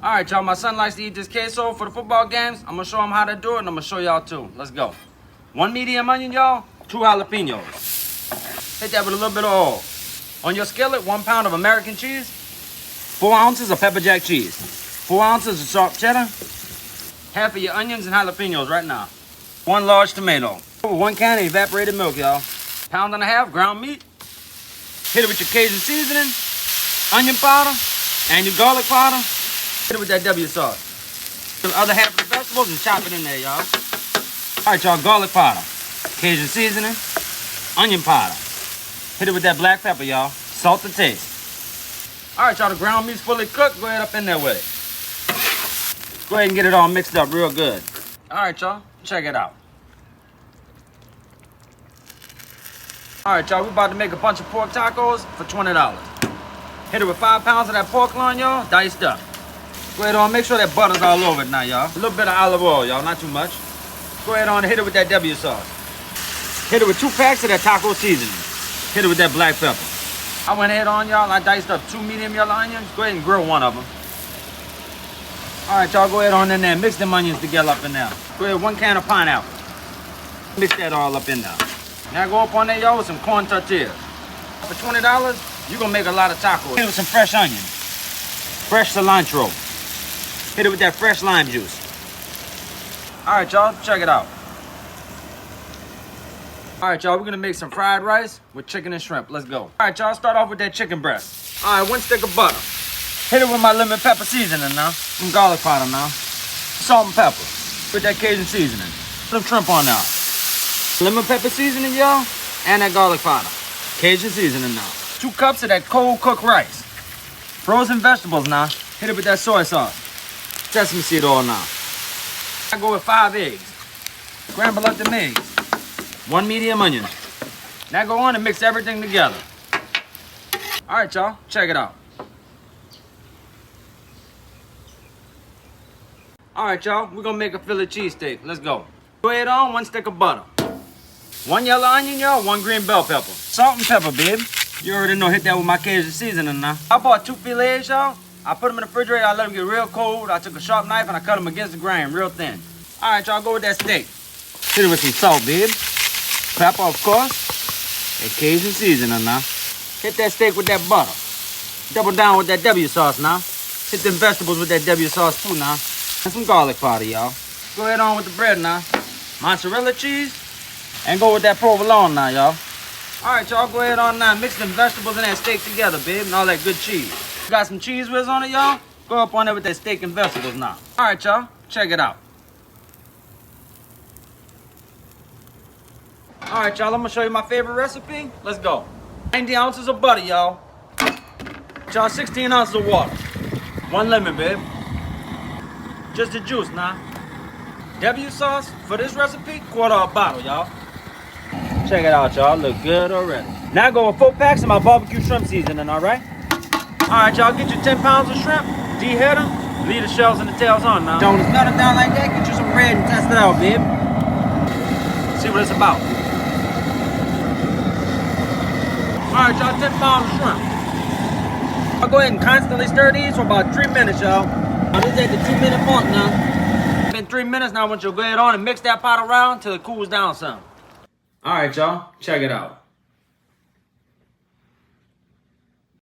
All right, y'all, my son likes to eat this queso for the football games. I'm gonna show him how to do it, and I'm gonna show y'all too. Let's go. 1 medium onion, y'all, 2 jalapenos. Hit that with a little bit of oil. On your skillet, 1 pound of American cheese, 4 ounces of pepper jack cheese, 4 ounces of sharp cheddar, half of your onions and jalapenos right now. 1 large tomato. 1 can of evaporated milk, y'all. 1.5 pounds ground meat. Hit it with your Cajun seasoning, onion powder, and your garlic powder. Hit it with that W sauce. The other half of the vegetables and chop it in there, y'all. All right, y'all, garlic powder, Cajun seasoning, onion powder. Hit it with that black pepper, y'all. Salt to taste. All right, y'all, the ground meat's fully cooked. Go ahead up in there with it. Go ahead and get it all mixed up real good. All right, y'all, check it out. All right, y'all, we're about to make a bunch of pork tacos for $20. Hit it with 5 pounds of that pork loin, y'all, diced up. Go ahead on, make sure that butter's all over it now, y'all. A little bit of olive oil, y'all, not too much. Go ahead on and hit it with that W sauce. Hit it with 2 packs of that taco seasoning. Hit it with that black pepper. I went ahead on, y'all, I diced up 2 medium yellow onions. Go ahead and grill 1 of them. All right, y'all, go ahead on in there and mix them onions together up in there. Go ahead, 1 can of pineapple. Mix that all up in there. Now go up on there, y'all, with some corn tortillas. For $20, you're gonna make a lot of tacos. Hit it with some fresh onions, fresh cilantro. Hit it with that fresh lime juice. All right, y'all, check it out. All right, y'all, we're gonna make some fried rice with chicken and shrimp. Let's go. All right, y'all, start off with that chicken breast. All right, 1 stick of butter. Hit it with my lemon pepper seasoning now. Some garlic powder now. Salt and pepper. With that Cajun seasoning. Put some shrimp on now. Lemon pepper seasoning, y'all, and that garlic powder. Cajun seasoning now. 2 cups of that cold cooked rice. Frozen vegetables now. Hit it with that soy sauce. Sesame seed oil now. I go with 5 eggs. Scramble up them eggs. 1 medium onion. Now go on and mix everything together. All right, y'all, check it out. All right, y'all, we're gonna make a Philly cheesesteak. Let's go. Go ahead on, 1 stick of butter. 1 yellow onion, y'all, 1 green bell pepper. Salt and pepper, babe. You already know, hit that with my Cajun seasoning now. I bought 2 fillets, y'all. I put them in the refrigerator, I let them get real cold. I took a sharp knife and I cut them against the grain, real thin. All right, y'all, go with that steak. Hit it with some salt, babe. Pepper, of course. And Cajun seasoning now. Hit that steak with that butter. Double down with that W sauce now. Hit them vegetables with that W sauce too now. And some garlic powder, y'all. Go ahead on with the bread now. Mozzarella cheese. And go with that provolone now, y'all. All right, y'all, go ahead on now. Mix them vegetables and that steak together, babe, and all that good cheese. Got some cheese whiz on it, y'all? Go up on there with that steak and vegetables now. All right, y'all, check it out. All right, y'all, I'm gonna show you my favorite recipe. Let's go. 90 ounces of butter, y'all. Y'all, 16 ounces of water. 1 lemon, babe. Just the juice now. W sauce for this recipe, 1/4 bottle, y'all. Check it out, y'all. Look good already. Now go with 4 packs of my BBQ shrimp seasoning, all right? All right, y'all, get your 10 pounds of shrimp, dehead them, leave the shells and the tails on now. Don't melt them down like that, get you some bread and test it out, babe. See what it's about. All right, y'all, 10 pounds of shrimp. I'll go ahead and constantly stir these for about 3 minutes, y'all. Now, this is at the 2-minute mark now. Been 3 minutes now. I want you to go ahead on and mix that pot around till it cools down some. All right, y'all, check it out.